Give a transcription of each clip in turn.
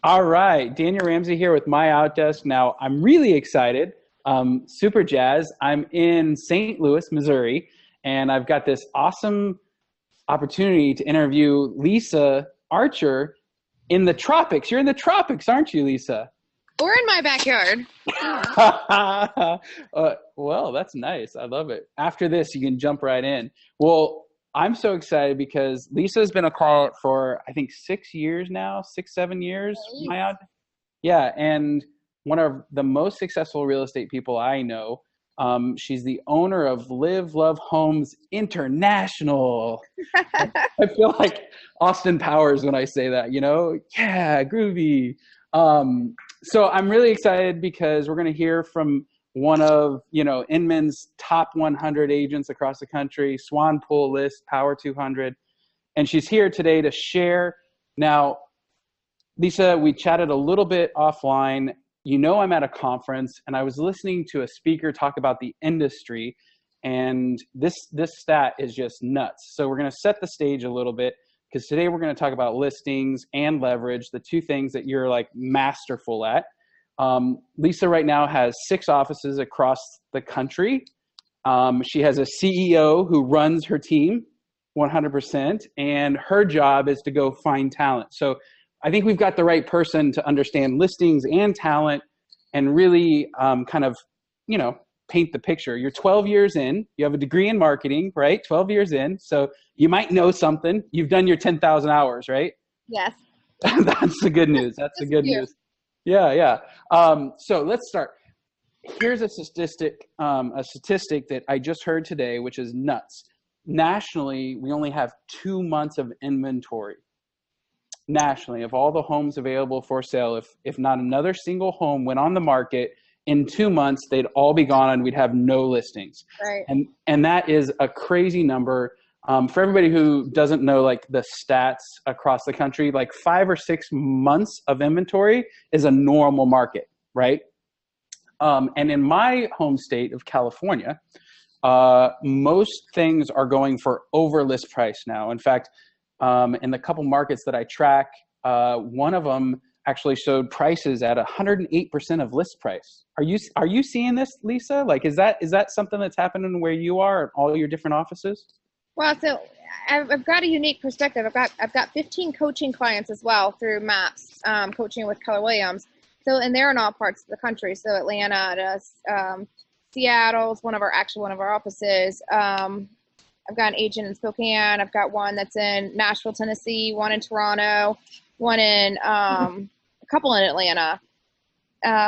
All right, Daniel Ramsey here with MyOutDesk. Now, I'm really excited, super jazzed. I'm in St. Louis, Missouri, and I've got this awesome opportunity to interview Lisa Archer in the tropics. You're in the tropics, aren't you, Lisa? Or in my backyard. Well, that's nice. I love it. After this, you can jump right in. Well, I'm so excited because Lisa's been a client for, I think, 6 years now, 6, 7 years. Nice. My odd. Yeah, and one of the most successful real estate people I know. She's the owner of Live Love Homes International. I feel like Austin Powers when I say that, Yeah, groovy. So I'm really excited because we're going to hear from one of, Inman's top 100 agents across the country, Swan Pool List, Power 200. And she's here today to share. Now, Lisa, we chatted a little bit offline. I'm at a conference and I was listening to a speaker talk about the industry, and this stat is just nuts. So we're going to set the stage a little bit because today we're going to talk about listings and leverage, the two things that you're like masterful at. Lisa right now has 6 offices across the country. She has a CEO who runs her team 100%, and her job is to go find talent. So I think we've got the right person to understand listings and talent and really kind of, paint the picture. You're 12 years in, you have a degree in marketing, right? 12 years in. So you might know something. You've done your 10,000 hours, right? Yes. That's the good news. That's the good news. Yeah, yeah. So let's start. Here's a statistic that I just heard today, which is nuts. Nationally, we only have 2 months of inventory. Nationally, of all the homes available for sale, if not another single home went on the market in 2 months, they'd all be gone and we'd have no listings. Right. And that is a crazy number. For everybody who doesn't know like the stats across the country, like 5 or 6 months of inventory is a normal market, right? And in my home state of California, most things are going for over list price now. In fact, in the couple markets that I track, one of them actually showed prices at 108% of list price. Are you seeing this, Lisa? Like, is that something that's happening where you are at all your different offices? Well, so I've got a unique perspective. I've got 15 coaching clients as well through MAPS, coaching with Keller Williams. So, and they're in all parts of the country. So Atlanta, Seattle's one of our offices. I've got an agent in Spokane. I've got one that's in Nashville, Tennessee, one in Toronto, one in a couple in Atlanta,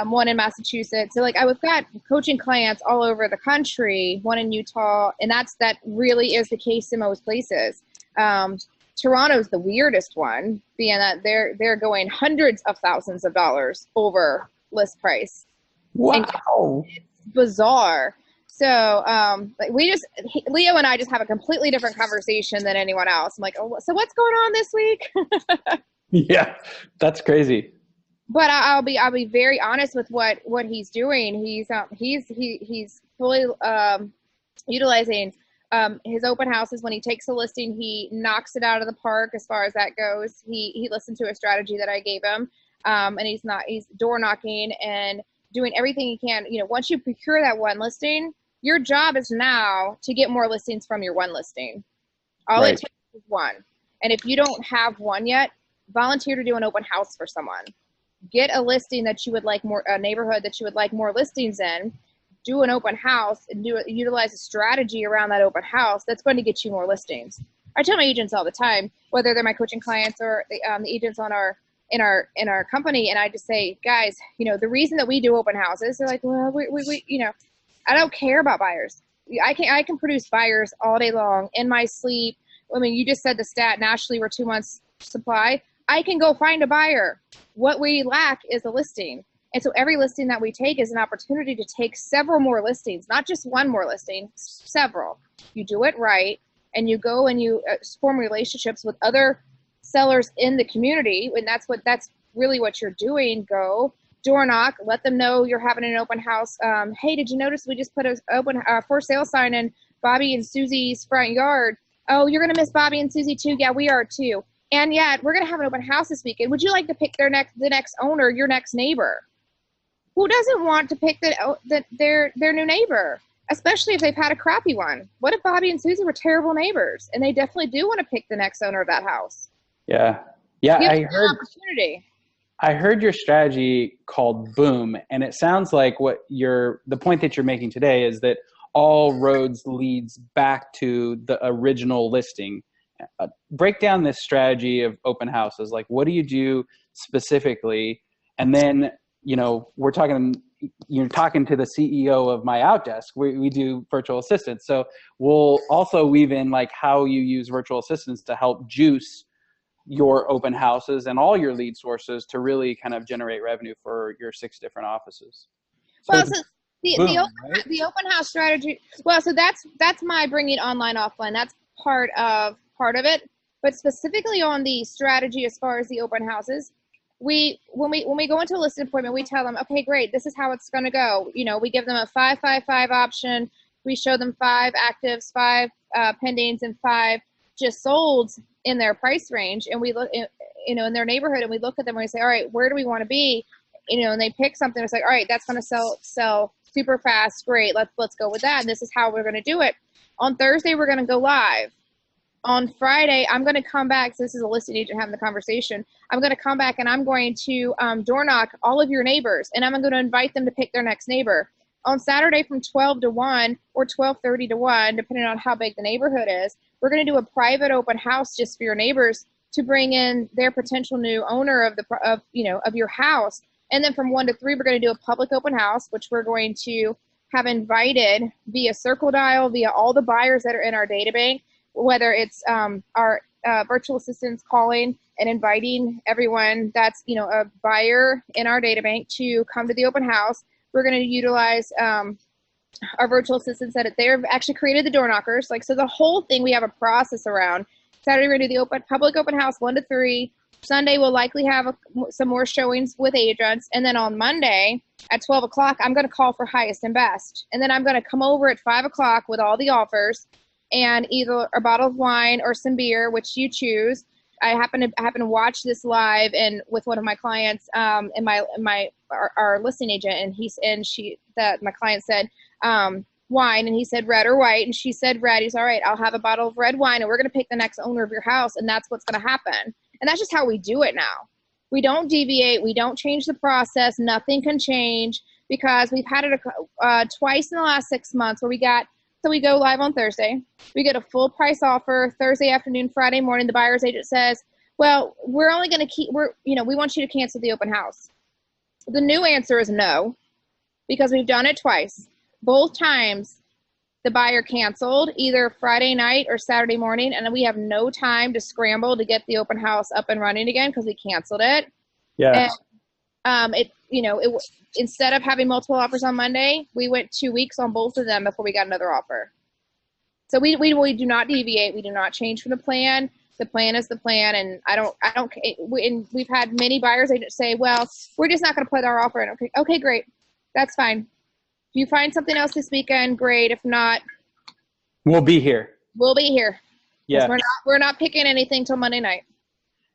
one in Massachusetts. So I've got coaching clients all over the country, one in Utah, and that really is the case in most places. Toronto's the weirdest one, being that they're going hundreds of thousands of dollars over list price. Wow. It's bizarre. So Leo and I just have a completely different conversation than anyone else. I'm like, oh, so what's going on this week? Yeah, that's crazy. But I'll be very honest with what he's doing. He's fully utilizing his open houses. When he takes a listing, he knocks it out of the park as far as that goes. He listened to a strategy that I gave him, and he's door knocking and doing everything he can. Once you procure that one listing, your job is now to get more listings from your one listing. All Right. it takes is one. And if you don't have one yet, volunteer to do an open house for someone. Get a listing that you would like more, a neighborhood that you would like more listings in. Do an open house and utilize a strategy around that open house that's going to get you more listings. I tell my agents all the time, whether they're my coaching clients or the agents in our company, and I just say, guys, the reason that we do open houses, they're like, well, we I don't care about buyers. I can produce buyers all day long in my sleep. I mean, you just said the stat, nationally we're 2 months supply. I can go find a buyer. What we lack is a listing. And so every listing that we take is an opportunity to take several more listings, not just one more listing, several. You do it right, and you go and you form relationships with other sellers in the community, and that's really what you're doing. Go door knock, let them know you're having an open house. Hey, did you notice we just put an open for sale sign in Bobby and Susie's front yard? Oh, you're gonna miss Bobby and Susie too. Yeah, we are too. And yet we're going to have an open house this weekend. Would you like to pick the next owner, your next neighbor? Who doesn't want to pick their new neighbor, especially if they've had a crappy one? What if Bobby and Susie were terrible neighbors, and they definitely do want to pick the next owner of that house? Yeah. I heard your strategy called Boom, and it sounds like the point that you're making today is that all roads leads back to the original listing. Break down this strategy of open houses. Like, what do you do specifically? And then, you're talking to the CEO of MyOutDesk. We do virtual assistants. So we'll also weave in like how you use virtual assistants to help juice your open houses and all your lead sources to really kind of generate revenue for your 6 different offices. So the open house strategy. Well, so that's my bringing online offline. That's part of it. But specifically on the strategy as far as the open houses, when we go into a listing appointment, we tell them, okay, great, this is how it's going to go. We give them a 5-5-5 option. We show them 5 actives, 5 pendings, and 5 just solds in their price range, and we look in their neighborhood, and we look at them and we say, all right, where do we want to be? And they pick something. It's like, all right, that's going to sell super fast. Great, let's go with that. And this is how we're going to do it. On Thursday, we're going to go live. On Friday, I'm going to come back. So this is a listing agent having the conversation. I'm going to come back and I'm going to door knock all of your neighbors, and I'm going to invite them to pick their next neighbor. On Saturday from 12 to 1 or 12:30 to 1, depending on how big the neighborhood is, we're going to do a private open house just for your neighbors to bring in their potential new owner of your house. And then from 1 to 3, we're going to do a public open house, which we're going to have invited via circle dial, via all the buyers that are in our data bank, whether it's our virtual assistants calling and inviting everyone that's a buyer in our data bank to come to the open house. We're going to utilize our virtual assistants that they've actually created the door knockers. So the whole thing, we have a process around. Saturday, we're going to do the public open house 1 to 3. Sunday, we'll likely have some more showings with agents. And then on Monday at 12 o'clock, I'm going to call for highest and best. And then I'm going to come over at 5 o'clock with all the offers and either a bottle of wine or some beer, which you choose. I happen to watch this live and with one of my clients, and our listing agent, and my client said wine, and he said red or white, and she said red. He's all right. I'll have a bottle of red wine, and we're going to pick the next owner of your house, and that's what's going to happen. And that's just how we do it now. We don't deviate. We don't change the process. Nothing can change because we've had it twice in the last 6 months where we go live on Thursday. We get a full price offer Thursday afternoon, Friday morning. The buyer's agent says, well, we're only going to we want you to cancel the open house. The new answer is no, because we've done it twice. Both times the buyer canceled either Friday night or Saturday morning, and we have no time to scramble to get the open house up and running again because we canceled it. Yeah. And instead of having multiple offers on Monday, we went 2 weeks on both of them before we got another offer. So we do not deviate. We do not change from the plan. The plan is the plan, and and we've had many buyers agents say, well, we're just not going to put our offer in. Okay, great. That's fine. If you find something else this weekend, great. If not, we'll be here. We'll be here. Yeah. We're not picking anything till Monday night.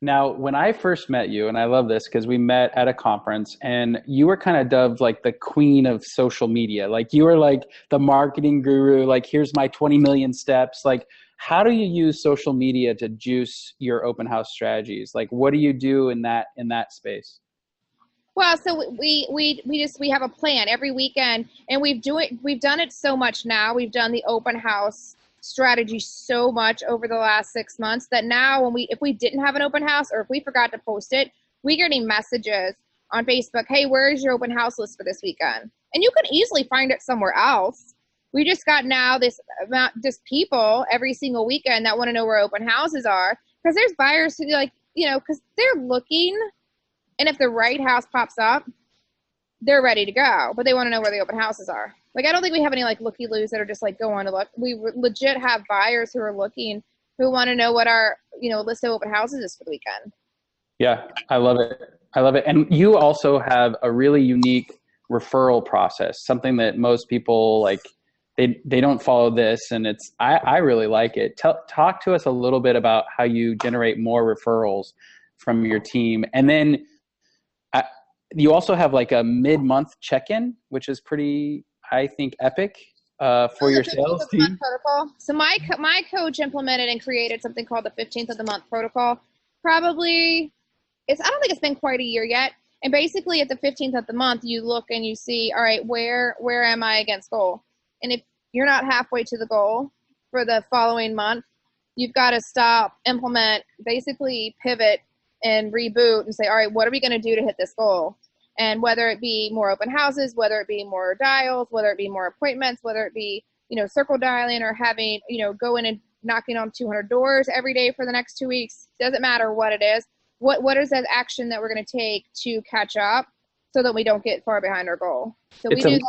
Now, when I first met you, and I love this because we met at a conference, and you were kind of dubbed like the queen of social media. Like you were like the marketing guru, like here's my 20 million steps. Like, how do you use social media to juice your open house strategies? Like, what do you do in that space? Well, so we have a plan every weekend, and we've done it so much now. We've done the open house strategy so much over the last 6 months that now if we didn't have an open house or if we forgot to post it, we're getting messages on Facebook, hey, where's your open house list for this weekend? And you can easily find it somewhere else. We just got now this people every single weekend that want to know where open houses are, because there's buyers who because they're looking, and if the right house pops up, they're ready to go, but they want to know where the open houses are. Like, I don't think we have any looky-loos that are just go on to look. We legit have buyers who are looking, who want to know what our list of open houses is for the weekend. Yeah, I love it. And you also have a really unique referral process, something that most people they don't follow this, and I really like it. Talk to us a little bit about how you generate more referrals from your team, and then you also have like a mid-month check-in, which is pretty, I think, epic for your sales team. Protocol. So my coach implemented and created something called the 15th of the month protocol. Probably, I don't think it's been quite a year yet. And basically, at the 15th of the month, you look and you see, all right, where am I against goal? And if you're not halfway to the goal for the following month, you've got to stop, implement, basically pivot and reboot and say, all right, what are we going to do to hit this goal? And whether it be more open houses, whether it be more dials, whether it be more appointments, whether it be, circle dialing or having, go in and knocking on 200 doors every day for the next 2 weeks, doesn't matter what it is. What is that action that we're going to take to catch up so that we don't get far behind our goal? So we do that.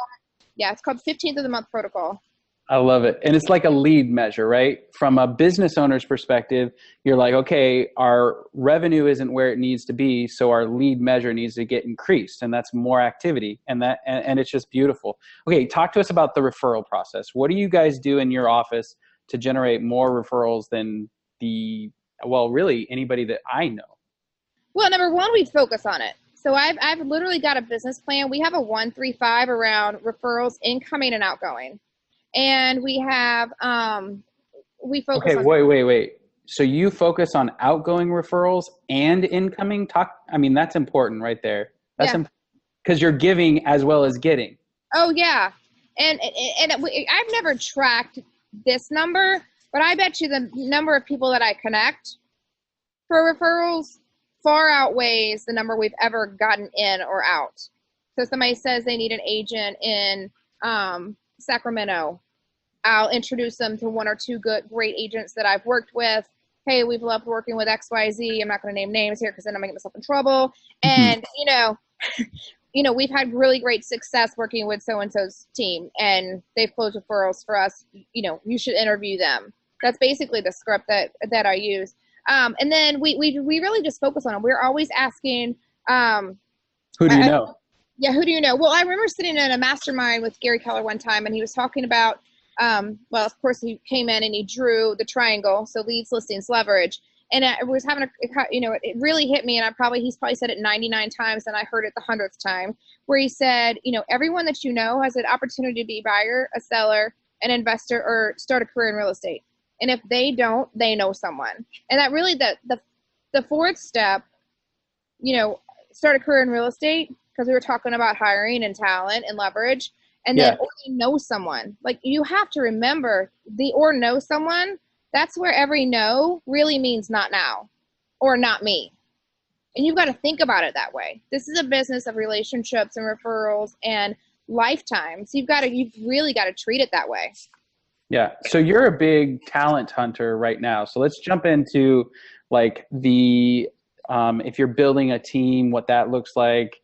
Yeah, it's called 15th of the month protocol. I love it. And it's like a lead measure, right? From a business owner's perspective, you're like, okay, our revenue isn't where it needs to be, so our lead measure needs to get increased, and that's more activity, and it's just beautiful. Okay, talk to us about the referral process. What do you guys do in your office to generate more referrals than really anybody that I know? Well, number one, we focus on it. So I've literally got a business plan. We have a 1-3-5 around referrals, incoming and outgoing. And we have, we focus on— Okay, wait. So you focus on outgoing referrals and incoming? That's important right there. That's because you're giving as well as getting. Oh, yeah. And I've never tracked this number, but I bet you the number of people that I connect for referrals far outweighs the number we've ever gotten in or out. So somebody says they need an agent in Sacramento. I'll introduce them to 1 or 2 great agents that I've worked with. Hey, we've loved working with XYZ. I'm not going to name names here because then I'm going to get myself in trouble. And, we've had really great success working with so-and-so's team, and they've closed referrals for us. You should interview them. That's basically the script that I use. And then we really just focus on them. We're always asking, who do you know? Yeah, who do you know? Well, I remember sitting in a mastermind with Gary Keller one time, and he was talking about, of course, he came in and he drew the triangle, so leads, listings, leverage. And I was having it really hit me, and he's probably said it 99 times, and I heard it the 100th time, where he said, everyone that you know has an opportunity to be a buyer, a seller, an investor, or start a career in real estate. And if they don't, they know someone. And that really, the fourth step, start a career in real estate, because we were talking about hiring and talent and leverage, and then or you know someone. Like, you have to remember or know someone. That's where every no really means not now or not me. And you've got to think about it that way. This is a business of relationships and referrals and lifetimes. You've really got to treat it that way. Yeah. So you're a big talent hunter right now. So let's jump into like if you're building a team, what that looks like.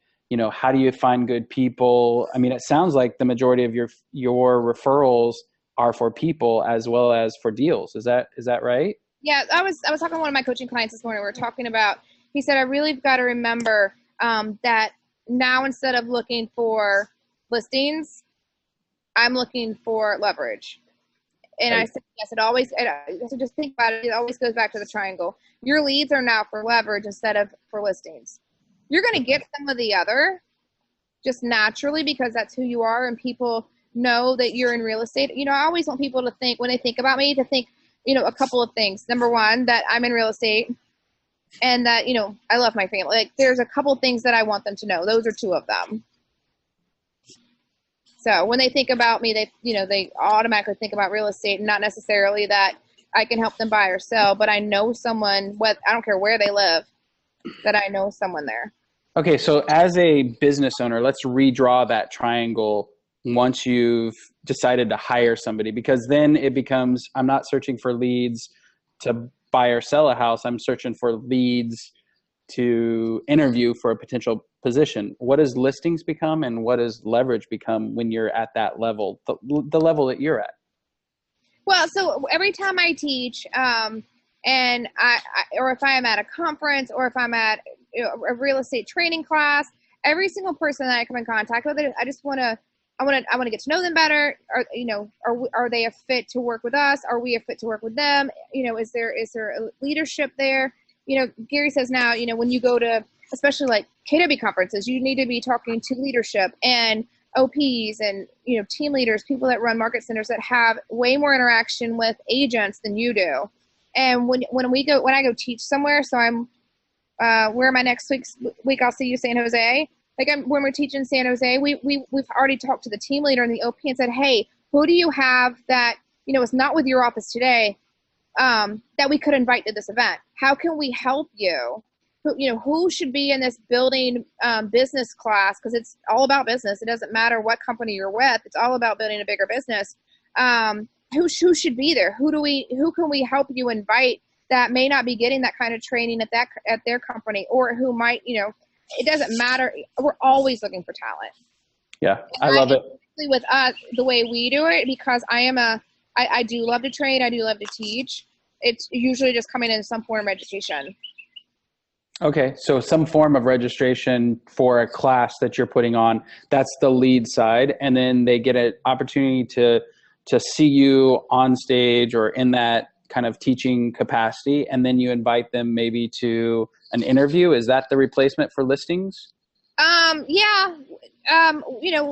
How do you find good people? It sounds like the majority of your referrals are for people as well as for deals. Is that right? Yeah, I was talking to one of my coaching clients this morning. We were talking about, he said, I really got to remember that now, instead of looking for listings, I'm looking for leverage. And right. I said, yes, so just think about it. It always goes back to the triangle. Your leads are now for leverage instead of for listings. You're going to get some of the other just naturally because that's who you are, and people know that you're in real estate. I always want people to think, when they think about me, to think, a couple of things. Number one, that I'm in real estate, and that, I love my family. Like, there's a couple of things that I want them to know. Those are 2 of them. So when they think about me, they automatically think about real estate, and not necessarily that I can help them buy or sell, but I know someone, I don't care where they live, that I know someone there. Okay, so as a business owner, let's redraw that triangle once you've decided to hire somebody, because then it becomes, I'm not searching for leads to buy or sell a house. I'm searching for leads to interview for a potential position. What does listings become, and what does leverage become when you're at that level, the level that you're at? Well, so every time I teach, and or if I am at a conference, or if I'm at a real estate training class, every single person that I come in contact with, I just want to I want to get to know them better. Are they a fit to work with us? Are we a fit to work with them? Is there a leadership there? Gary says now, when you go to, especially like KW conferences, you need to be talking to leadership and OPs and, team leaders, people that run market centers that have way more interaction with agents than you do. And when I go teach somewhere, so I'm, where am I next week? I'll see you San Jose. Like when we're teaching San Jose, we've already talked to the team leader and the OP and said, hey, who do you have that, is not with your office today, that we could invite to this event? How can we help you? Who should be in this building business class? Because it's all about business. It doesn't matter what company you're with. It's all about building a bigger business. Who should be there? Who can we help you invite that may not be getting that kind of training at their company, or who might, it doesn't matter. We're always looking for talent. Yeah, I love it. With us, the way we do it, because I do love to train. I do love to teach. It's usually just coming in some form of education. Okay, so some form of registration for a class that you're putting on, that's the lead side. And then they get an opportunity to see you on stage or in that kind of teaching capacity. And then you invite them maybe to an interview. Is that the replacement for listings? Yeah.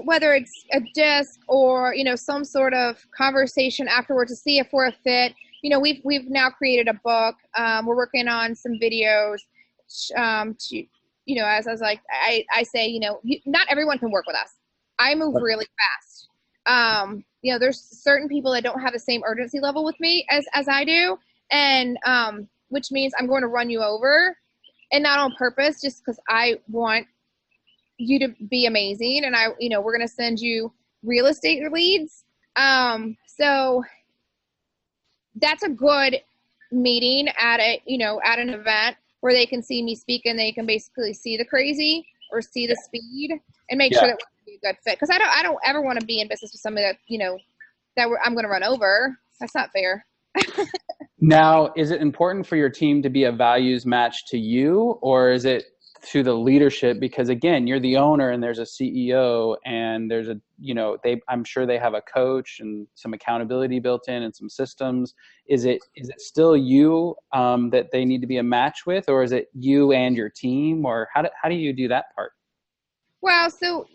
Whether it's a disc or, some sort of conversation afterwards to see if we're a fit. We've now created a book. We're working on some videos. As I was like, I say, not everyone can work with us. I move really fast. There's certain people that don't have the same urgency level with me as I do. And, which means I'm going to run you over, and not on purpose, just because I want you to be amazing. And we're going to send you real estate leads. So that's a good meeting at an event where they can see me speak and they can basically see the crazy or see the speed and make sure that we're going to be a good fit. Because I don't ever want to be in business with somebody that, I'm going to run over. That's not fair. Now, is it important for your team to be a values match to you, or is it to the leadership? Because again, you're the owner and there's a CEO and there's I'm sure they have a coach and some accountability built in and some systems. Is it still you that they need to be a match with, or is it you and your team, or how do you do that part? Well, so,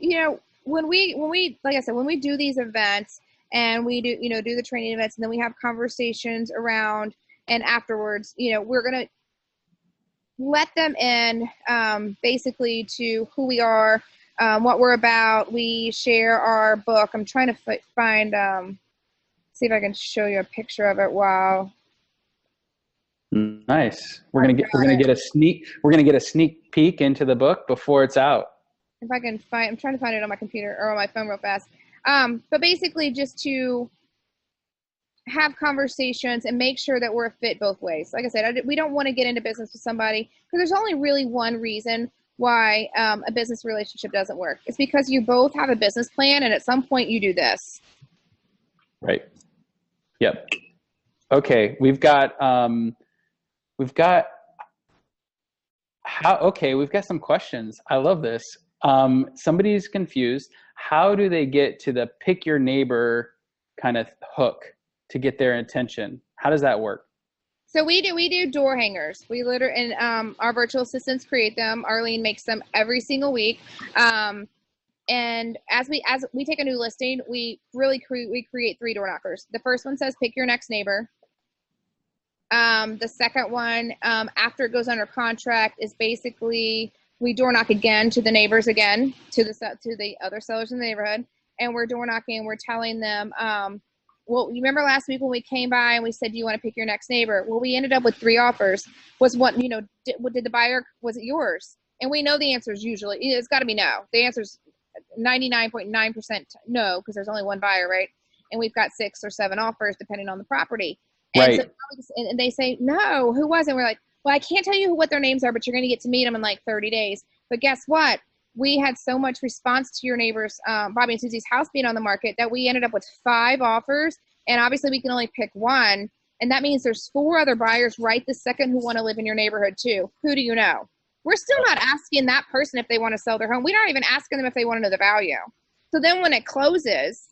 when we, like I said, when we do these events and we do the training events, and then we have conversations around and afterwards, we're going to let them in basically to who we are, what we're about. We share our book. I'm trying to find, see if I can show you a picture of it. Wow. Nice. We're gonna get a sneak peek into the book before it's out. If I can find, I'm trying to find it on my computer or on my phone real fast. But basically just to have conversations and make sure that we're a fit both ways. Like I said, we don't want to get into business with somebody because there's only really one reason why a business relationship doesn't work. It's because you both have a business plan and at some point you do this. Right. Yep. Okay. We've got some questions. I love this. Somebody's confused. How do they get to the pick your neighbor kind of hook to get their attention? How does that work? So we do door hangers. We literally, and our virtual assistants create them. Arlene makes them every single week. And as we take a new listing, we create 3 door knockers. The first one says pick your next neighbor. The second one, after it goes under contract, is basically we door knock again to the neighbors again, to the other sellers in the neighborhood, and we're door knocking and we're telling them, well, you remember last week when we came by and we said, do you want to pick your next neighbor? Well, we ended up with 3 offers. Did the buyer, was it yours? And we know the answer is usually, it's got to be no. The answer is 99.9% no, because there's only one buyer, right? And we've got 6 or 7 offers depending on the property. And right. So, and they say, no, who was it? And we're like, well, I can't tell you what their names are, but you're going to get to meet them in like 30 days. But guess what? We had so much response to your neighbors, Bobby and Susie's house being on the market, that we ended up with 5 offers. And obviously we can only pick 1. And that means there's 4 other buyers right this second who want to live in your neighborhood too. Who do you know? We're still not asking that person if they want to sell their home. We're not even asking them if they want to know the value. So then when it closes,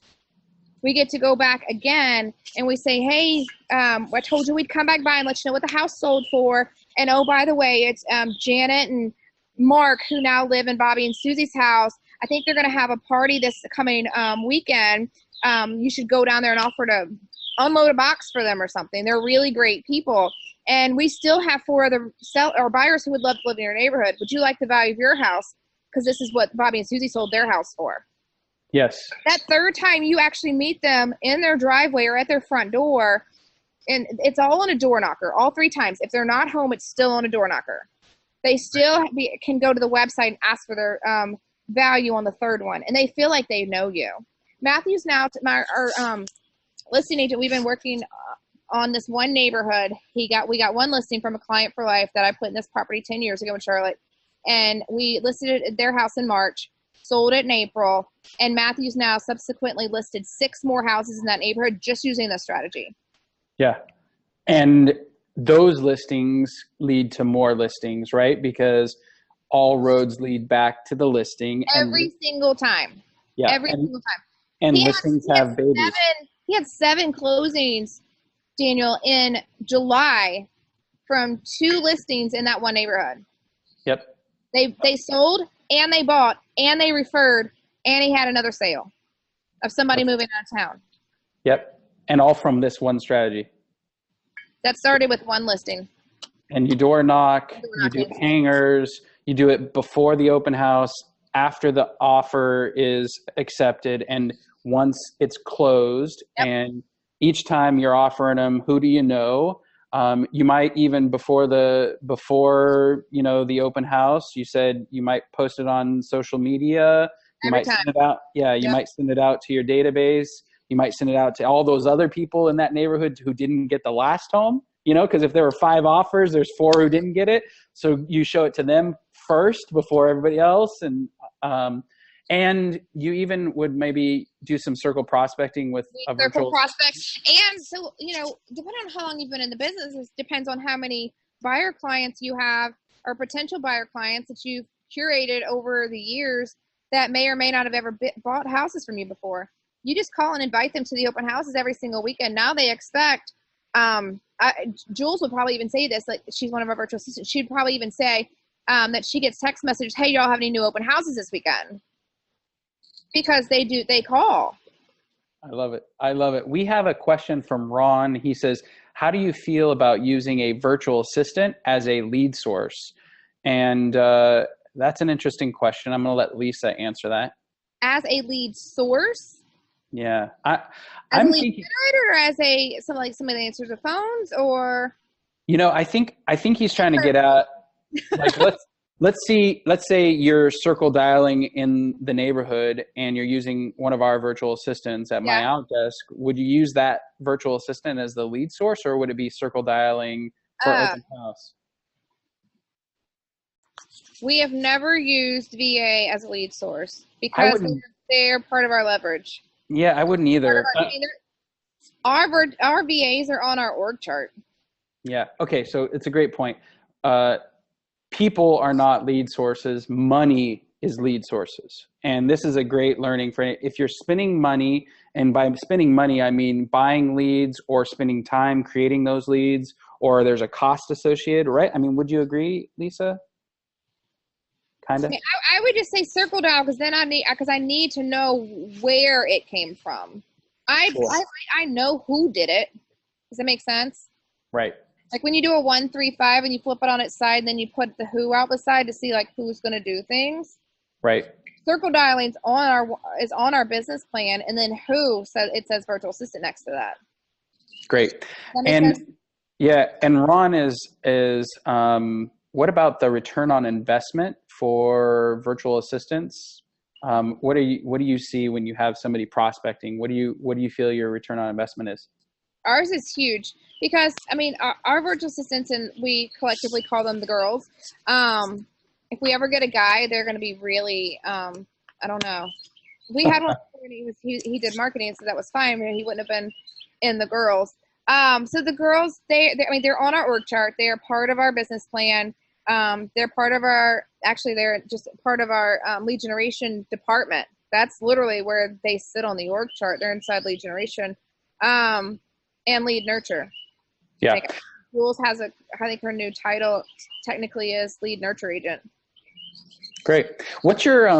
we get to go back again and we say, hey, I told you we'd come back by and let you know what the house sold for. And oh, by the way, it's Janet and Mark who now live in Bobby and Susie's house. I think they're going to have a party this coming weekend. You should go down there and offer to unload a box for them or something. They're really great people. And we still have 4 other buyers who would love to live in your neighborhood. Would you like the value of your house? Because this is what Bobby and Susie sold their house for. Yes. That third time you actually meet them in their driveway or at their front door, and it's all on a door knocker, all 3 times. If they're not home, it's still on a door knocker. They still can go to the website and ask for their value on the third one, and they feel like they know you. Matthew's now our listing agent. We've been working on this one neighborhood. We got one listing from a client for life that I put in this property 10 years ago in Charlotte, and we listed it at their house in March. Sold it in April, and Matthew's now subsequently listed 6 more houses in that neighborhood just using this strategy. Yeah. And those listings lead to more listings, right? Because all roads lead back to the listing. Every single time. Yeah. Every single time. And listings have babies. He had 7 closings, Daniel, in July from 2 listings in that one neighborhood. Yep. They sold and they bought and they referred, and he had another sale of somebody moving out of town. Yep. And all from this one strategy. That started with one listing. And you door knock, you do hangers, you do it before the open house, after the offer is accepted, and once it's closed. Yep. And each time you're offering them, who do you know? You might even before the open house, you said you might post it on social media. You might send it out. Yeah, you might send it out to your database. You might send it out to all those other people in that neighborhood who didn't get the last home. Because if there were 5 offers, there's 4 who didn't get it. So you show it to them first before everybody else, and you even would maybe do some circle prospecting with a virtual prospect. And so, depending on how long you've been in the business, it depends on how many buyer clients you have or potential buyer clients that you've curated over the years that may or may not have ever bought houses from you before. You just call and invite them to the open houses every single weekend. Now they expect, Jules would probably even say this, like she's one of our virtual assistants. She'd probably even say that she gets text messages, hey, y'all have any new open houses this weekend? Because they call. I love it. We have a question from Ron. He says, how do you feel about using a virtual assistant as a lead source? And that's an interesting question. I'm going to let Lisa answer that. As a lead source? Yeah. I'm thinking, or as somebody that answers the phones, or? I think he's trying to get at, like, let's say you're circle dialing in the neighborhood and you're using one of our virtual assistants at MyOutDesk. Would you use that virtual assistant as the lead source, or would it be circle dialing for open house? We have never used VA as a lead source because they're part of our leverage. Yeah, I wouldn't either. Our VAs are on our org chart. Yeah. Okay. So it's a great point. People are not lead sources. Money is lead sources. And this is a great learning for if you're spending money, and by spending money, I mean buying leads or spending time creating those leads, or there's a cost associated, right? I mean, would you agree, Lisa? Kind of. I would just say circle dial, because then I need to know where it came from. I know who did it. Does that make sense? Right. Like when you do a 1-3-5 and you flip it on its side, and then you put the who out beside to see like who's going to do things. Right. Circle dialing is on our business plan, and then who says virtual assistant next to that. Great. And yeah, and Ron is what about the return on investment for virtual assistants? What do you see when you have somebody prospecting? What do you feel your return on investment is? Ours is huge because, our virtual assistants, and we collectively call them the girls. If we ever get a guy, they're going to be really, I don't know. We had one, he did marketing, so that was fine. He wouldn't have been in the girls. So the girls, they're on our org chart. They are part of our business plan. They're part of they're just part of our lead generation department. That's literally where they sit on the org chart. They're inside lead generation, and lead nurture. Yeah. Like, Jules has I think her new title technically is lead nurture agent. Great. What's your,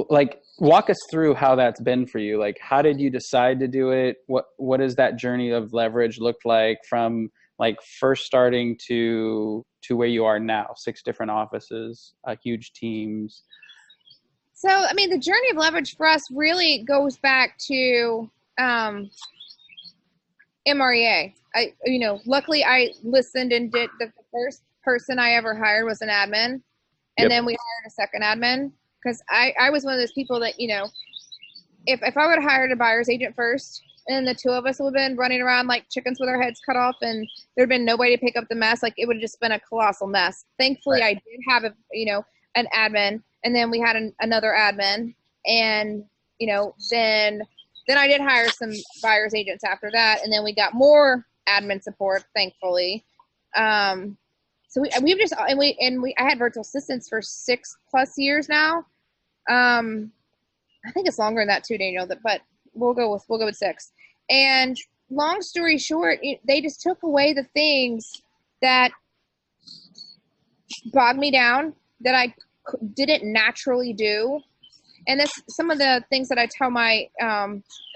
like, walk us through how that's been for you. Like, how did you decide to do it? What does that journey of leverage look like from like first starting to where you are now? 6 different offices, huge teams. So, I mean, the journey of leverage for us really goes back to MREA. Luckily I listened and did the first person I ever hired was an admin. And then we hired a second admin because I was one of those people that, if I would have hired a buyer's agent first and the two of us would have been running around like chickens with our heads cut off and there'd been nobody to pick up the mess, like it would have just been a colossal mess. Thankfully, I did have an admin, and then we had another admin, and then I did hire some buyer's agents after that, and then we got more admin support, thankfully. So we've just I had virtual assistants for 6+ years now. I think it's longer than that too, Daniel. But we'll go with 6. And long story short, they just took away the things that bogged me down that I didn't naturally do. And that's some of the things that I tell my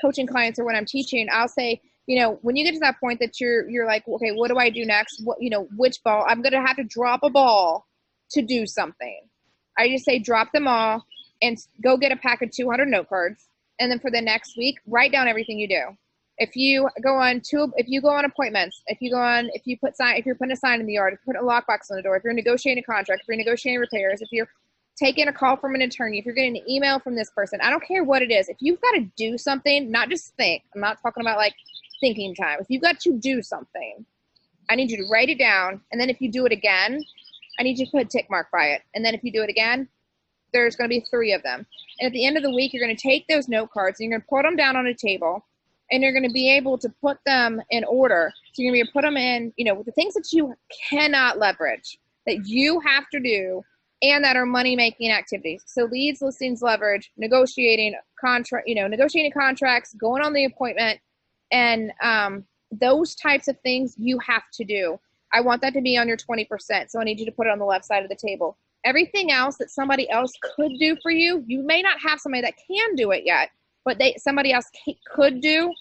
coaching clients, or when I'm teaching, I'll say, when you get to that point that you're like, okay, what do I do next? Which ball? I'm going to have to drop a ball to do something. I just say, drop them all and go get a pack of 200 note cards. And then for the next week, write down everything you do. If you go on appointments, if you're putting a sign in the yard, if you're putting a lockbox on the door, if you're negotiating a contract, if you're negotiating repairs, if you're taking a call from an attorney, if you're getting an email from this person, I don't care what it is. If you've got to do something, not just think, I'm not talking about like thinking time. If you've got to do something, I need you to write it down. And then if you do it again, I need you to put a tick mark by it. And then if you do it again, there's going to be 3 of them. And at the end of the week, you're going to take those note cards and you're going to put them down on a table, and you're going to be able to put them in order. So you're going to be able to put them in, the things that you cannot leverage, that you have to do, and that are money-making activities. So leads, listings, leverage, negotiating contracts, going on the appointment, and those types of things you have to do. I want that to be on your 20%, so I need you to put it on the left side of the table. Everything else that somebody else could do for you, you may not have somebody that can do it yet, but somebody else could do,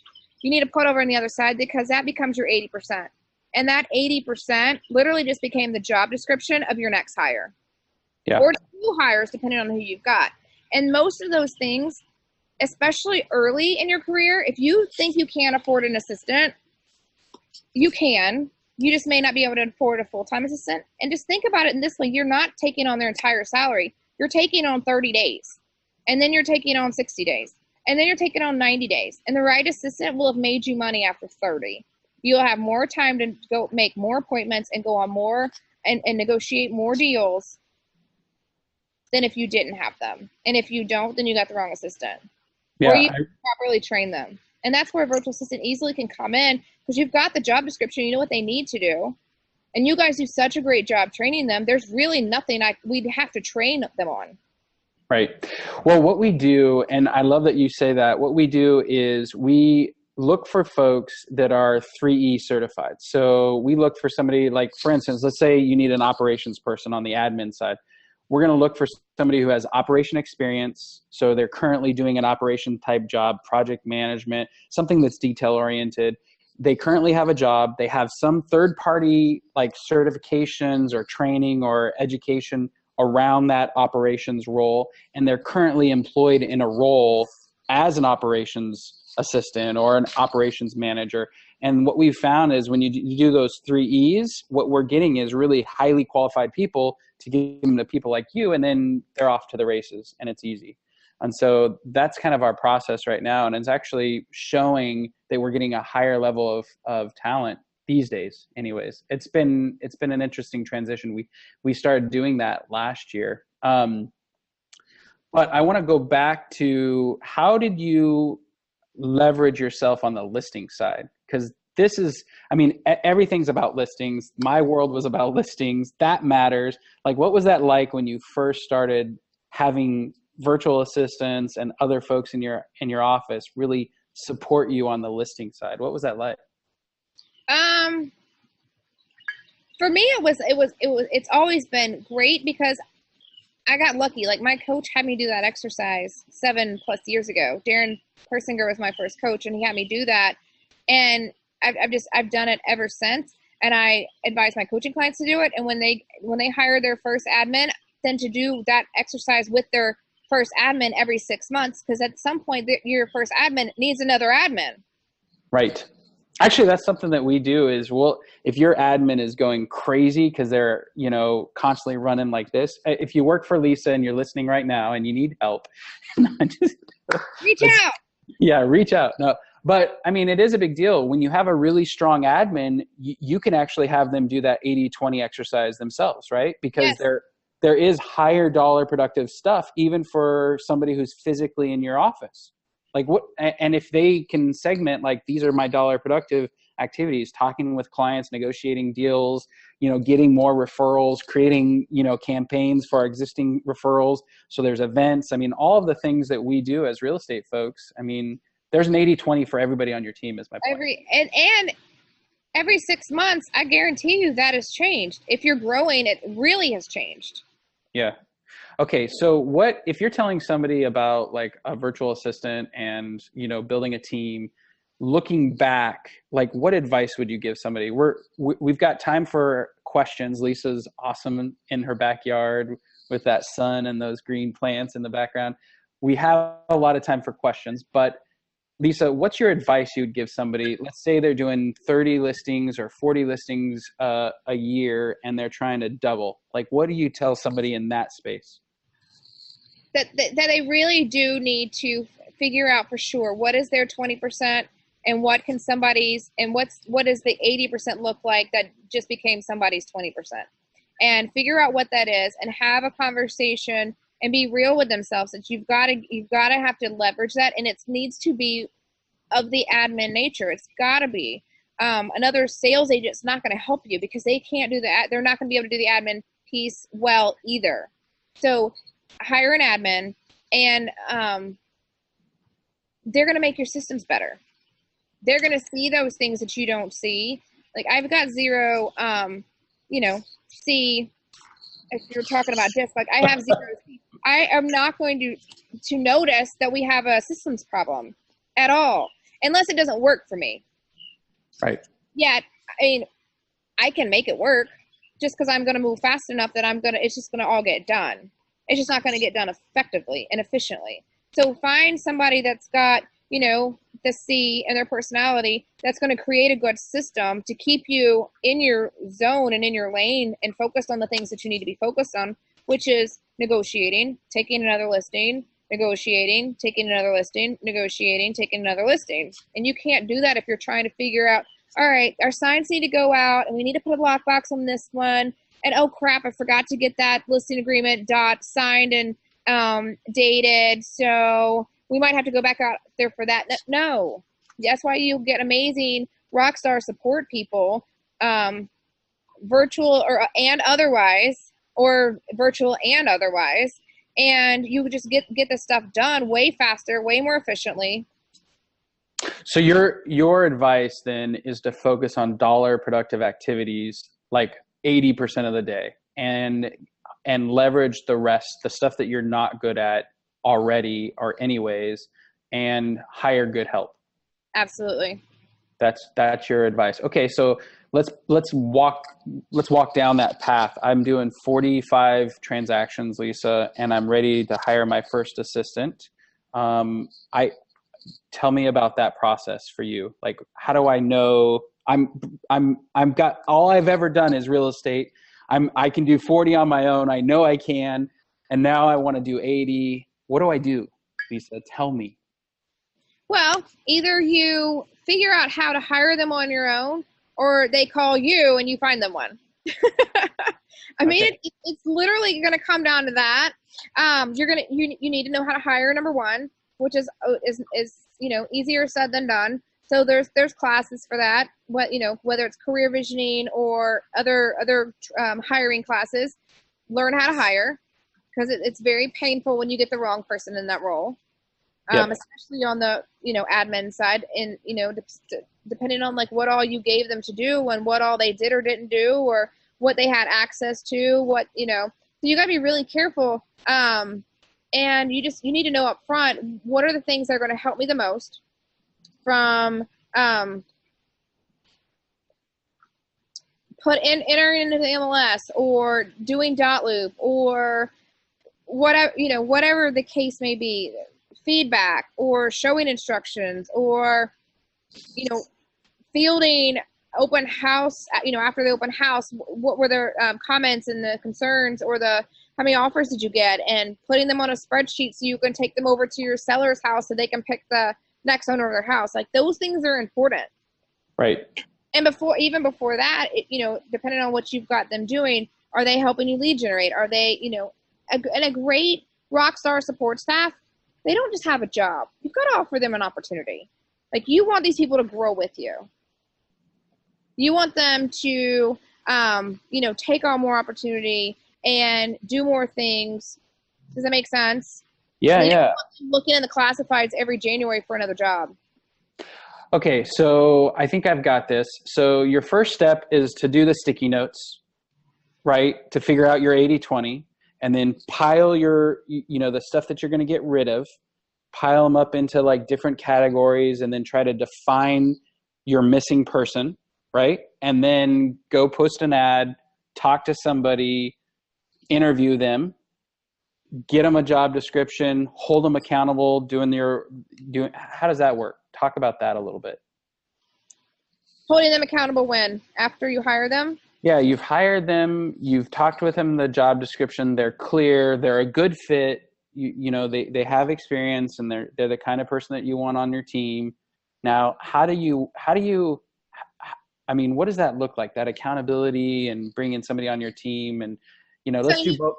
you need to put over on the other side, because that becomes your 80%. And that 80% literally just became the job description of your next hire. Yeah. Or 2 hires, depending on who you've got. And most of those things, especially early in your career, if you think you can't afford an assistant, you can. You just may not be able to afford a full-time assistant. And just think about it in this way. You're not taking on their entire salary. You're taking on 30 days. And then you're taking on 60 days. And then you're taking on 90 days. And the right assistant will have made you money after 30. You'll have more time to go make more appointments and go on more and negotiate more deals than if you didn't have them. And if you don't, then you got the wrong assistant. Yeah, or you properly train them. And that's where a virtual assistant easily can come in, because you've got the job description, you know what they need to do. And you guys do such a great job training them. There's really nothing we'd have to train them on. Right. Well, what we do, and I love that you say that, what we do is we look for folks that are 3E certified. So we look for somebody like, for instance, let's say you need an operations person on the admin side. We're going to look for somebody who has operation experience. So they're currently doing an operation type job, project management, something that's detail oriented. They currently have a job. They have some third party like certifications or training or education around that operations role. And they're currently employed in a role as an operations assistant or an operations manager. And what we've found is when you do those 3 E's, what we're getting is really highly qualified people to give them to people like you, and then they're off to the races and it's easy. And so that's kind of our process right now. And it's actually showing that we're getting a higher level of talent these days anyways. It's been an interesting transition. We started doing that last year. But I want to go back to, how did you leverage yourself on the listing side? Because this is, everything's about listings. My world was about listings. That matters. Like, what was that like when you first started having virtual assistants and other folks in your office really support you on the listing side? What was that like? For me, it's always been great because I got lucky. Like my coach had me do that exercise 7+ years ago. Darren Persinger was my first coach, and he had me do that. And I've done it ever since. And I advise my coaching clients to do it. And when they hire their first admin, then to do that exercise with their first admin every 6 months, because at some point your first admin needs another admin. Right. Actually, that's something that we do is, if your admin is going crazy because they're, constantly running like this, if you work for Lisa and you're listening right now and you need help, reach out. Yeah, reach out. No, but I mean, it is a big deal. When you have a really strong admin, you can actually have them do that 80-20 exercise themselves, right? Because Yes. there is higher dollar productive stuff, even for somebody who's physically in your office. Like and if they can segment, like, these are my dollar productive activities, talking with clients, negotiating deals, getting more referrals, creating, campaigns for our existing referrals. So there's events. I mean, all of the things that we do as real estate folks, I mean, there's an 80-20 for everybody on your team is my point. Every 6 months, I guarantee you that has changed. If you're growing, it really has changed. Yeah. Okay. So if you're telling somebody about like a virtual assistant and, building a team, looking back, like, what advice would you give somebody? We've got time for questions. Lisa's awesome in her backyard with that sun and those green plants in the background. We have a lot of time for questions, but Lisa, what's your advice you'd give somebody? Let's say they're doing 30 listings or 40 listings a year and they're trying to double. Like, what do you tell somebody in that space? That they really do need to figure out for sure what is their 20% and what does the 80% look like that just became somebody's 20%, and figure out what that is and have a conversation and be real with themselves that you've got to have to leverage that, and it needs to be of the admin nature. It's got to be. Another sales agent's not going to help you because they can't do that. They're not going to be able to do the admin piece well either. So hire an admin, and they're going to make your systems better. They're going to see those things that you don't see. Like, I've got zero, C. If you're talking about disc, like, I have zero C. I am not going to notice that we have a systems problem at all, unless it doesn't work for me. Right. Yeah, I mean, I can make it work just because I'm going to move fast enough that it's just going to all get done. It's just not going to get done effectively and efficiently. So find somebody that's got, the C and their personality that's going to create a good system to keep you in your zone and in your lane and focused on the things that you need to be focused on, which is negotiating, taking another listing, negotiating, taking another listing, negotiating, taking another listing. And you can't do that if you're trying to figure out, all right, our signs need to go out and we need to put a lockbox on this one. And oh crap, I forgot to get that listing agreement signed and dated. So we might have to go back out there for that. No, that's why you get amazing rock star support people, virtual and otherwise, and you would just get this stuff done way faster, way more efficiently. So your advice then is to focus on dollar productive activities like 80% of the day, and leverage the rest, the stuff that you're not good at already or anyways, and hire good help. Absolutely. That's your advice. Okay, so let's walk down that path. I'm doing 45 transactions, Lisa, and I'm ready to hire my first assistant. Tell me about that process for you. Like, how do I know I'm got all I've ever done is real estate. I can do 40 on my own. I know I can, and now I want to do 80. What do I do, Lisa? Tell me. Well, either you figure out how to hire them on your own, or they call you and you find them one. I mean, okay. It's literally going to come down to that. You need to know how to hire, number one, which is easier said than done. So there's classes for that. Whether it's career visioning or other hiring classes, learn how to hire. because it's very painful when you get the wrong person in that role, Yep. especially on the, admin side, and, depending on like what all you gave them to do and what all they did or didn't do, or what they had access to, so you got to be really careful. And you need to know up front, what are the things that are going to help me the most from, entering into the MLS, or doing dot loop, or whatever the case may be, feedback, or showing instructions, or fielding open house, after the open house, what were their comments and the concerns, or how many offers did you get, and putting them on a spreadsheet so you can take them over to your seller's house so they can pick the next owner of their house. Like, those things are important. Right. And even before that, depending on what you've got them doing, are they helping you lead generate? Are they, and a great rock star support staff, they don't just have a job. You've got to offer them an opportunity. Like, you want these people to grow with you. You want them to, take on more opportunity and do more things. Does that make sense? Yeah, you yeah. don't want them looking in the classifieds every January for another job. Okay, so I think I've got this. So your first step is to do the sticky notes, right? To figure out your 80-20, and then pile your, the stuff that you're going to get rid of, pile them up into like different categories, and then try to define your missing person, right? And then go post an ad, talk to somebody, interview them, get them a job description, hold them accountable, how does that work? Talk about that a little bit. Holding them accountable when? After you hire them? Yeah, you've hired them, you've talked with them, the job description, they're clear, they're a good fit, they have experience, and they're the kind of person that you want on your team. Now, what does that look like? That accountability and bringing somebody on your team, and let's do both.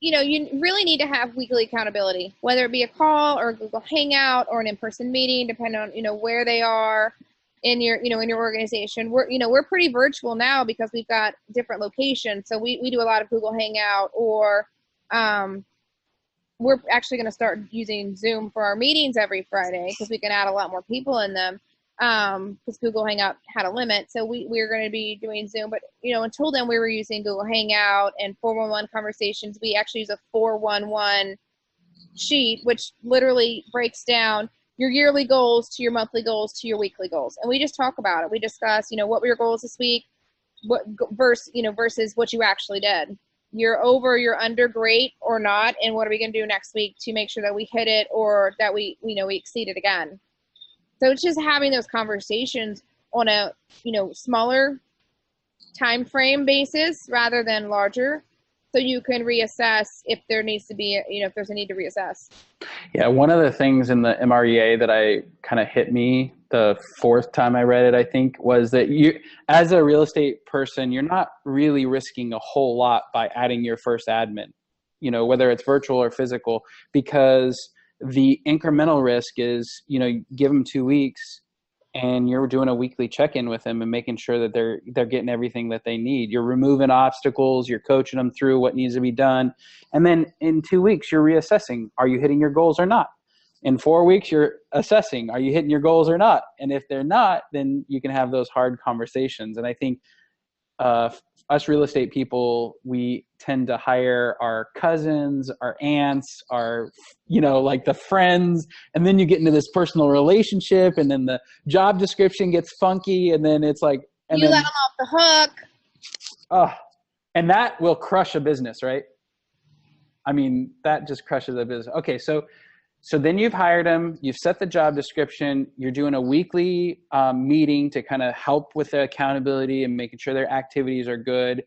You really need to have weekly accountability, whether it be a call or a Google Hangout or an in-person meeting, depending on, where they are in your, in your organization. We're pretty virtual now because we've got different locations. So we do a lot of Google Hangout, or we're actually going to start using Zoom for our meetings every Friday because we can add a lot more people in them. Because Google Hangout had a limit, so we're going to be doing Zoom. But until then, we were using Google Hangout and 411 conversations. We actually use a 411 sheet, which literally breaks down your yearly goals to your monthly goals to your weekly goals, and we just talk about it. We discuss, what were your goals this week, versus what you actually did. You're over, you're under, great or not, and what are we going to do next week to make sure that we hit it, or that we exceed it again. So it's just having those conversations on a, smaller time frame basis rather than larger, so you can reassess if there needs to be, if there's a need to reassess. Yeah, one of the things in the MREA that I kind of hit me the fourth time I read it, I think, was that you, as a real estate person, you're not really risking a whole lot by adding your first admin, whether it's virtual or physical, because the incremental risk is, give them 2 weeks and you're doing a weekly check-in with them and making sure that they're getting everything that they need. You're removing obstacles, you're coaching them through what needs to be done. And then in 2 weeks, you're reassessing. Are you hitting your goals or not? In 4 weeks, you're assessing. Are you hitting your goals or not? And if they're not, then you can have those hard conversations. And I think us real estate people, we tend to hire our cousins, our aunts, our, like the friends, and then you get into this personal relationship, and then the job description gets funky, and then it's like, and you then, let them off the hook. And that will crush a business, right? I mean, that just crushes a business. Okay, so then you've hired them, you've set the job description, you're doing a weekly meeting to kind of help with the accountability and making sure their activities are good.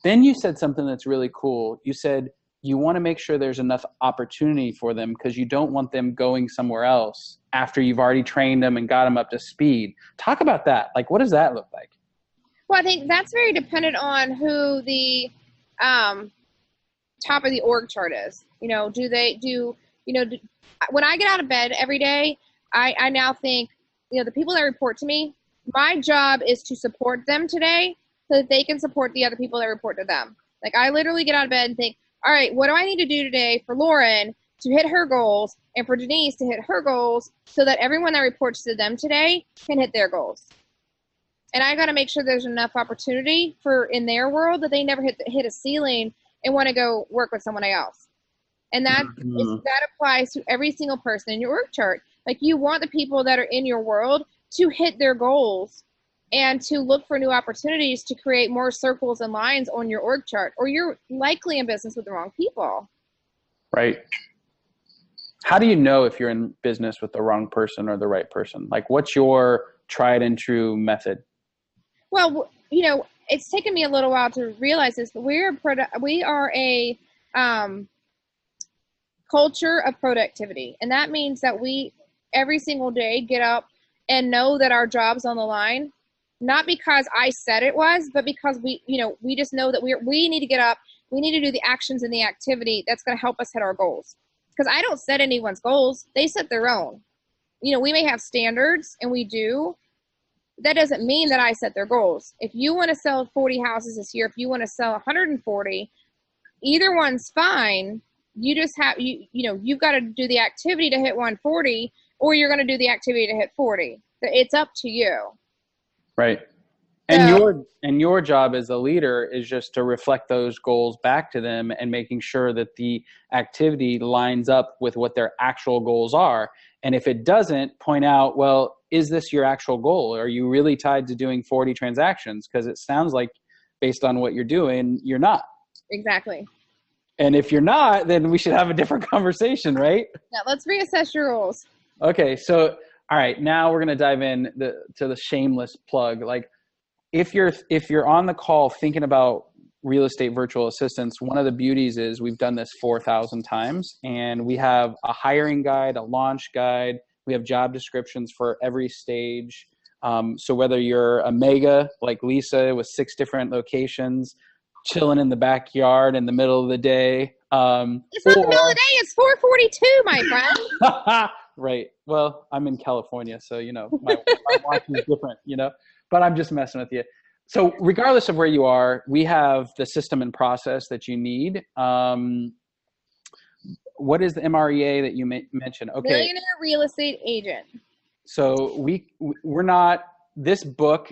Then you said something that's really cool. You said you want to make sure there's enough opportunity for them because you don't want them going somewhere else after you've already trained them and got them up to speed. Talk about that. Like, what does that look like? Well, I think that's very dependent on who the top of the org chart is. When I get out of bed every day, I now think, the people that report to me, my job is to support them today so that they can support the other people that report to them. Like, I literally get out of bed and think, all right, what do I need to do today for Lauren to hit her goals and for Denise to hit her goals so that everyone that reports to them today can hit their goals. And I got to make sure there's enough opportunity for in their world that they never hit a ceiling and want to go work with someone else. And that applies to every single person in your org chart. Like, you want the people that are in your world to hit their goals and to look for new opportunities to create more circles and lines on your org chart, or you're likely in business with the wrong people. Right. How do you know if you're in business with the wrong person or the right person? Like, what's your tried and true method? Well, you know, it's taken me a little while to realize this, but we are a culture of productivity. And that means that we every single day get up and know that our job's on the line, not because I said it was, but because we just know that we need to get up, we need to do the actions and the activity that's going to help us hit our goals. Because I don't set anyone's goals, they set their own. You know, we may have standards, and we do. That doesn't mean that I set their goals. If you want to sell 40 houses this year, if you want to sell 140, either one's fine. You just have, you've got to do the activity to hit 140, or you're going to do the activity to hit 40. It's up to you. Right. And your job as a leader is just to reflect those goals back to them and making sure that the activity lines up with what their actual goals are. And if it doesn't, point out, well, is this your actual goal? Are you really tied to doing 40 transactions? Because it sounds like, based on what you're doing, you're not. Exactly. And if you're not, then we should have a different conversation, right? Now let's reassess your goals. Okay. So, all right, now we're going to dive in to the shameless plug. Like, if you're on the call thinking about real estate virtual assistants, one of the beauties is we've done this 4,000 times, and we have a hiring guide, a launch guide. We have job descriptions for every stage. So whether you're a mega like Lisa with 6 different locations, chilling in the backyard in the middle of the day. It's not the middle of the day. It's 4:42, my friend. Right. Well, I'm in California, so, my watch is different, but I'm just messing with you. So regardless of where you are, we have the system and process that you need. What is the MREA that you mentioned? Okay. Millionaire Real Estate Agent. So this book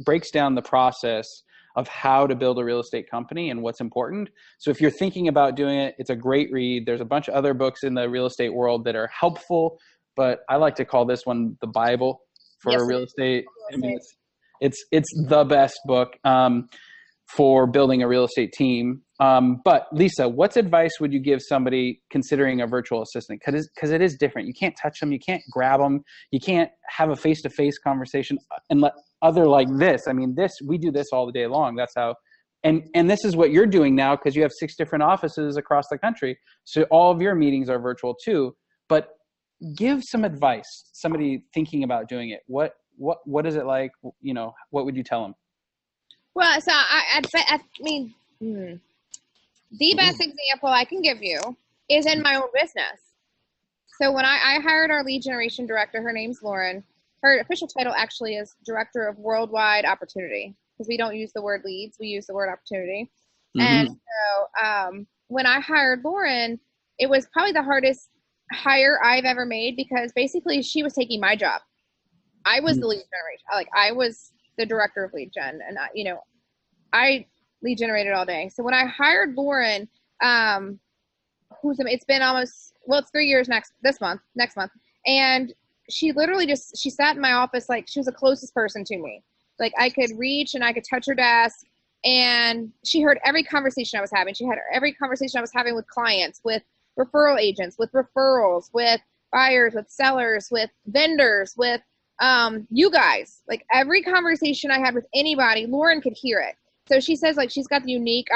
breaks down the process of how to build a real estate company and what's important. So if you're thinking about doing it, it's a great read. There's a bunch of other books in the real estate world that are helpful, but I like to call this one the Bible for real estate. I mean, it's the best book for building a real estate team. But Lisa, what's advice would you give somebody considering a virtual assistant? Because it is different. You can't touch them. You can't grab them. You can't have a face-to-face conversation and let like this. I mean, we do this all the day long. That's how, and this is what you're doing now because you have 6 different offices across the country. So all of your meetings are virtual too. But give some advice. Somebody thinking about doing it. What is it like? What would you tell them? Well, so I mean, the best example I can give you is in my own business. So when I hired our lead generation director, her name's Lauren. Her official title actually is Director of Worldwide Opportunity, because we don't use the word leads, we use the word opportunity. Mm-hmm. And so when I hired Lauren, it was probably the hardest hire I've ever made, because basically she was taking my job. I was the lead generation. I was the director of lead gen, and I lead generated all day. So when I hired Lauren, it's been it's 3 years next month, and she literally she sat in my office like she was the closest person to me. Like, I could reach and I could touch her desk, and she heard every conversation I was having. She had every conversation I was having with clients, with referral agents, with referrals, with buyers, with sellers, with vendors, with you guys. Like, every conversation I had with anybody, Lauren could hear it. So she says, like, she's got the unique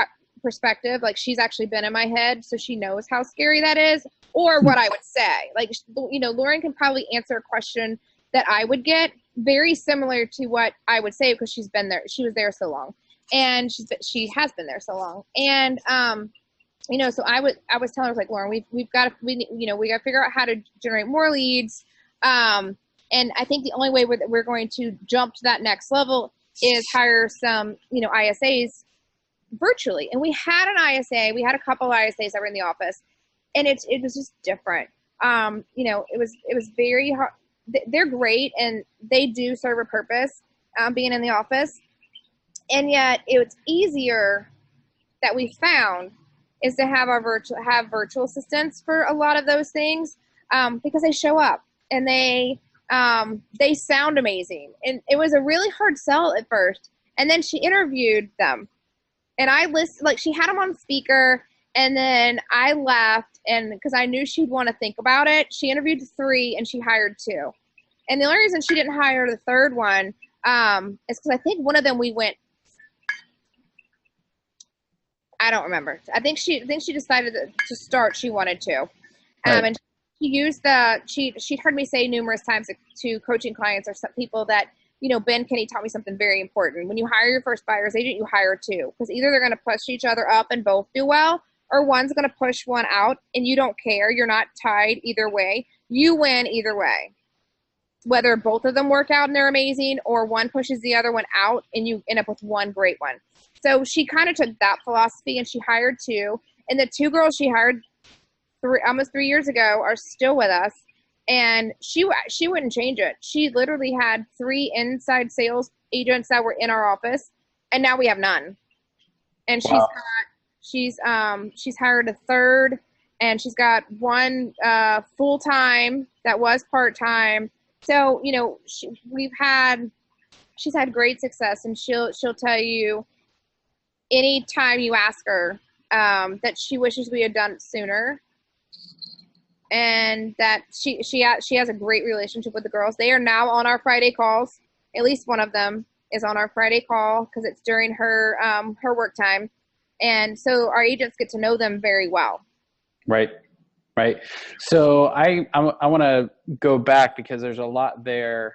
perspective. Like, she's actually been in my head, so she knows how scary that is, or what I would say. Like, Lauren can probably answer a question that I would get very similar to what I would say, because she's been there. She was there so long, and she has been there so long. And so I was telling her, like, Lauren, we got to figure out how to generate more leads. And I think the only way we're going to jump to that next level is hire some, ISAs virtually. And we had an ISA, we had a couple of ISAs that were in the office, and it was just different. You know, it was very hard. They're great and they do serve a purpose, being in the office. And yet it's easier that we found is to have virtual assistants for a lot of those things, because they show up and they sound amazing. And it was a really hard sell at first. And then she interviewed them, and I listened, like she had them on speaker, and then I left, and because I knew she'd want to think about it, she interviewed 3 and she hired 2. And the only reason she didn't hire the third one is because I think one of them we went, I don't remember. I think she decided to start. She wanted to, Right. and she used she'd heard me say numerous times to coaching clients or some people that, you know, Ben Kinney taught me something very important. When you hire your first buyer's agent, you hire 2, because either they're going to push each other up and both do well, or one's going to push one out, and you don't care. You're not tied either way. You win either way. Whether both of them work out and they're amazing, or one pushes the other one out and you end up with one great one. So she kind of took that philosophy and she hired 2. And the 2 girls she hired almost 3 years ago are still with us. And she wouldn't change it. She literally had 3 inside sales agents that were in our office, and now we have none. And Wow. she's hired a third, and she's got 1 full-time that was part-time. So, you know, she's had great success, and she'll tell you anytime you ask her that she wishes we had done it sooner, and that she has a great relationship with the girls. They are now on our Friday calls. At least one of them is on our Friday call because it's during her work time, and so our agents get to know them very well. Right. Right. So I want to go back because there's a lot there.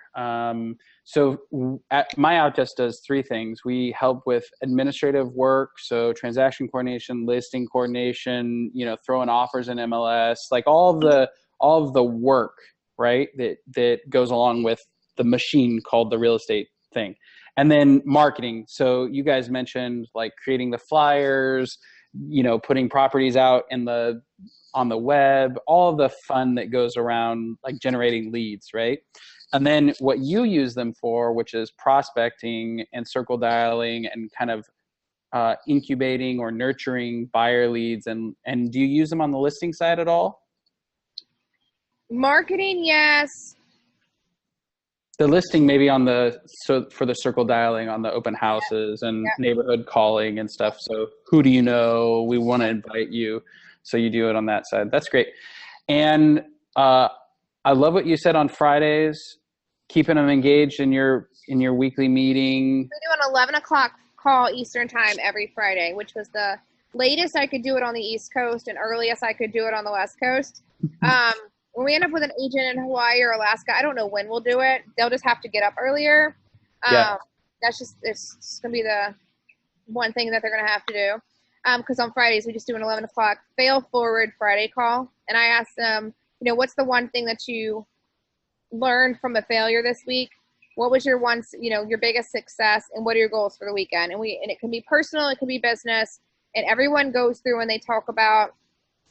So MyOutDesk does 3 things. We help with administrative work, so transaction coordination, listing coordination, you know, throwing offers in MLS, like all of the work, right, that goes along with the machine called the real estate thing. And then marketing. So you guys mentioned like creating the flyers, you know, putting properties out on the web, all of the fun that goes around like generating leads, right? And then what you use them for, which is prospecting and circle dialing and kind of incubating or nurturing buyer leads. And do you use them on the listing side at all? Marketing, yes. The listing maybe for the circle dialing on the open houses and neighborhood calling and stuff. So who do you know? We want to invite you. So you do it on that side. That's great. And I love what you said on Fridays, keeping them engaged in your weekly meeting. We do an 11 o'clock call Eastern time every Friday, which was the latest I could do it on the East Coast and earliest I could do it on the West Coast. When we end up with an agent in Hawaii or Alaska, I don't know when we'll do it. They'll just have to get up earlier. It's just going to be the one thing that they're going to have to do. Because on Fridays, we just do an 11 o'clock fail forward Friday call. And I ask them, you know, what's the one thing that you learned from a failure this week? What was your your biggest success, and what are your goals for the weekend? And it can be personal, it can be business, and everyone goes through and they talk about,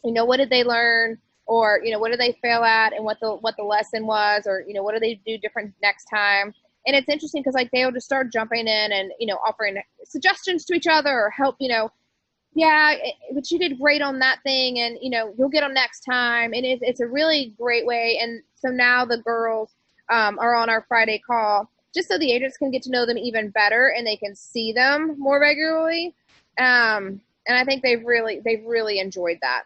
you know, what did they learn, or, you know, what did they fail at, and what the lesson was, or, you know, what do they do different next time? And it's interesting because like they'll just start jumping in and, you know, offering suggestions to each other or help, you know, but you did great on that thing, and, you know, you'll get them next time. And it's a really great way. And so now the girls are on our Friday call just so the agents can get to know them even better and they can see them more regularly. And I think they've really enjoyed that.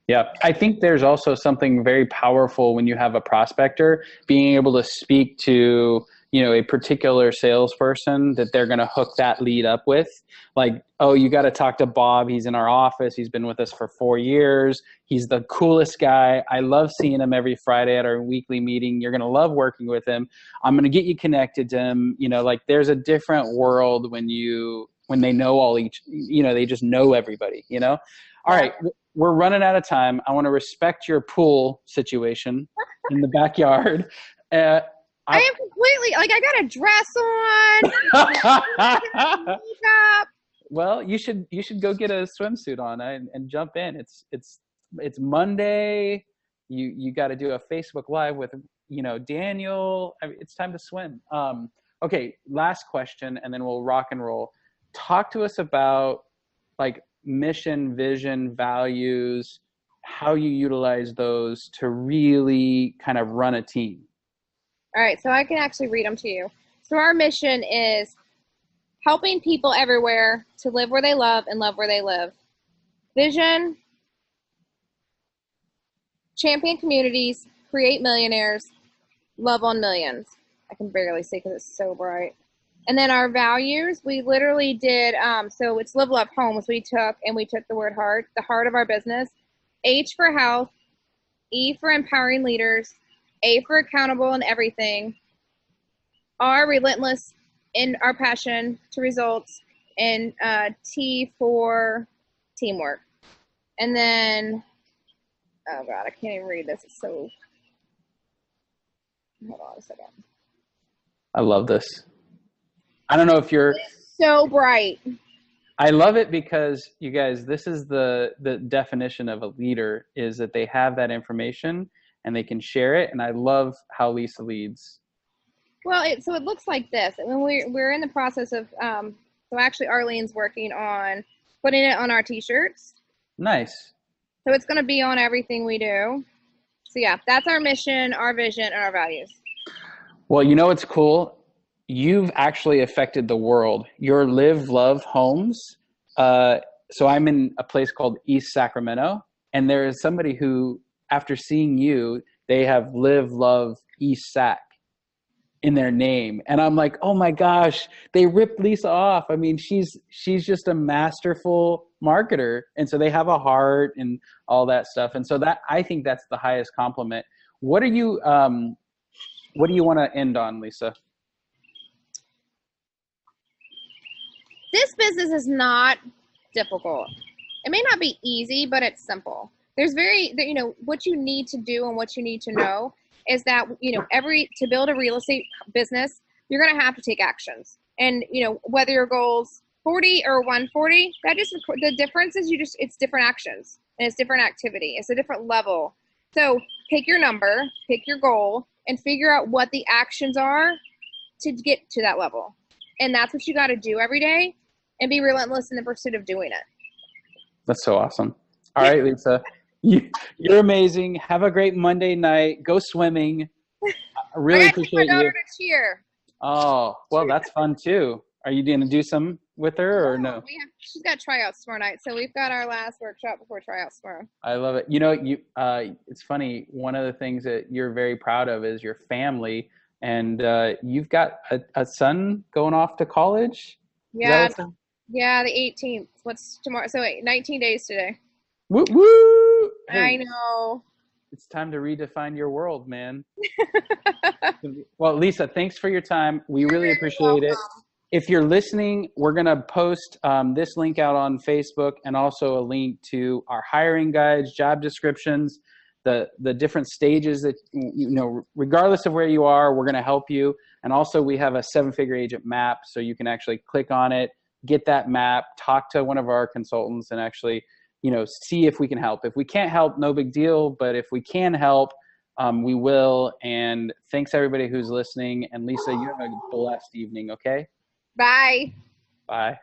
Yeah, I think there's also something very powerful when you have a prospector being able to speak to, you know, a particular salesperson that they're going to hook that lead up with. Like, oh, you got to talk to Bob. He's in our office. He's been with us for 4 years. He's the coolest guy. I love seeing him every Friday at our weekly meeting. You're going to love working with him. I'm going to get you connected to him. You know, like there's a different world when they know they just know everybody, you know? All right. We're running out of time. I want to respect your pool situation in the backyard. I am completely, like, I got a dress on, makeup. Well, you should go get a swimsuit on and jump in. It's Monday. You got to do a Facebook Live with Daniel. I mean, it's time to swim. Okay, last question, and then we'll rock and roll. Talk to us about like mission, vision, values, how you utilize those to really kind of run a team. All right, so I can actually read them to you. So our mission is helping people everywhere to live where they love and love where they live. Vision, champion communities, create millionaires, love on millions. I can barely see because it's so bright. And then our values, we literally did, so it's live, love, homes we took the word heart, the heart of our business. H for health, E for empowering leaders, A for accountable in everything, R, relentless in our passion to results, and T for teamwork. And then, oh God, I can't even read this. It's so, hold on a second. I love this. I don't know if you're so bright. I love it because you guys, this is the definition of a leader, is that they have that information and they can share it. And I love how Lisa leads. Well, so it looks like this. I mean, we're in the process of, so actually Arlene's working on putting it on our t-shirts. Nice. So it's going to be on everything we do. So yeah, that's our mission, our vision, and our values. Well, you know what's cool? You've actually affected the world. Your Live, Love Homes. So I'm in a place called East Sacramento, and there is somebody who, after seeing you, they have Live, Love, East Sac in their name. And I'm like, oh my gosh, they ripped Lisa off. I mean, she's just a masterful marketer. And so they have a heart and all that stuff. And so that, I think that's the highest compliment. What do you want to end on, Lisa? This business is not difficult. It may not be easy, but it's simple. There's what you need to do and what you need to know is that, to build a real estate business, you're going to have to take actions. And, whether your goal's 40 or 140, the difference is it's different actions and it's different activity. It's a different level. So pick your number, pick your goal, and figure out what the actions are to get to that level. And that's what you got to do every day, and be relentless in the pursuit of doing it. That's so awesome. All right, Lisa, you're amazing. Have a great Monday night. Go swimming. I really appreciate you. I got my daughter to cheer. Oh, well, that's fun too. Are you going to do some with her or no? She's got tryouts tomorrow night, so we've got our last workshop before tryouts tomorrow. I love it. It's funny. One of the things that you're very proud of is your family. And you've got a son going off to college? Yeah, the 18th. What's tomorrow? So 19 days today. Woo woo! Hey, I know. It's time to redefine your world, man. Well, Lisa, thanks for your time. We really appreciate it. If you're listening, we're going to post this link out on Facebook, and also a link to our hiring guides, job descriptions, the different stages that, regardless of where you are, we're going to help you. And also we have a 7-figure agent map, so you can actually click on it, get that map, talk to one of our consultants, and actually, see if we can help. If we can't help, no big deal. But if we can help, we will. And thanks everybody who's listening. And Lisa, you have a blessed evening. Okay. Bye. Bye.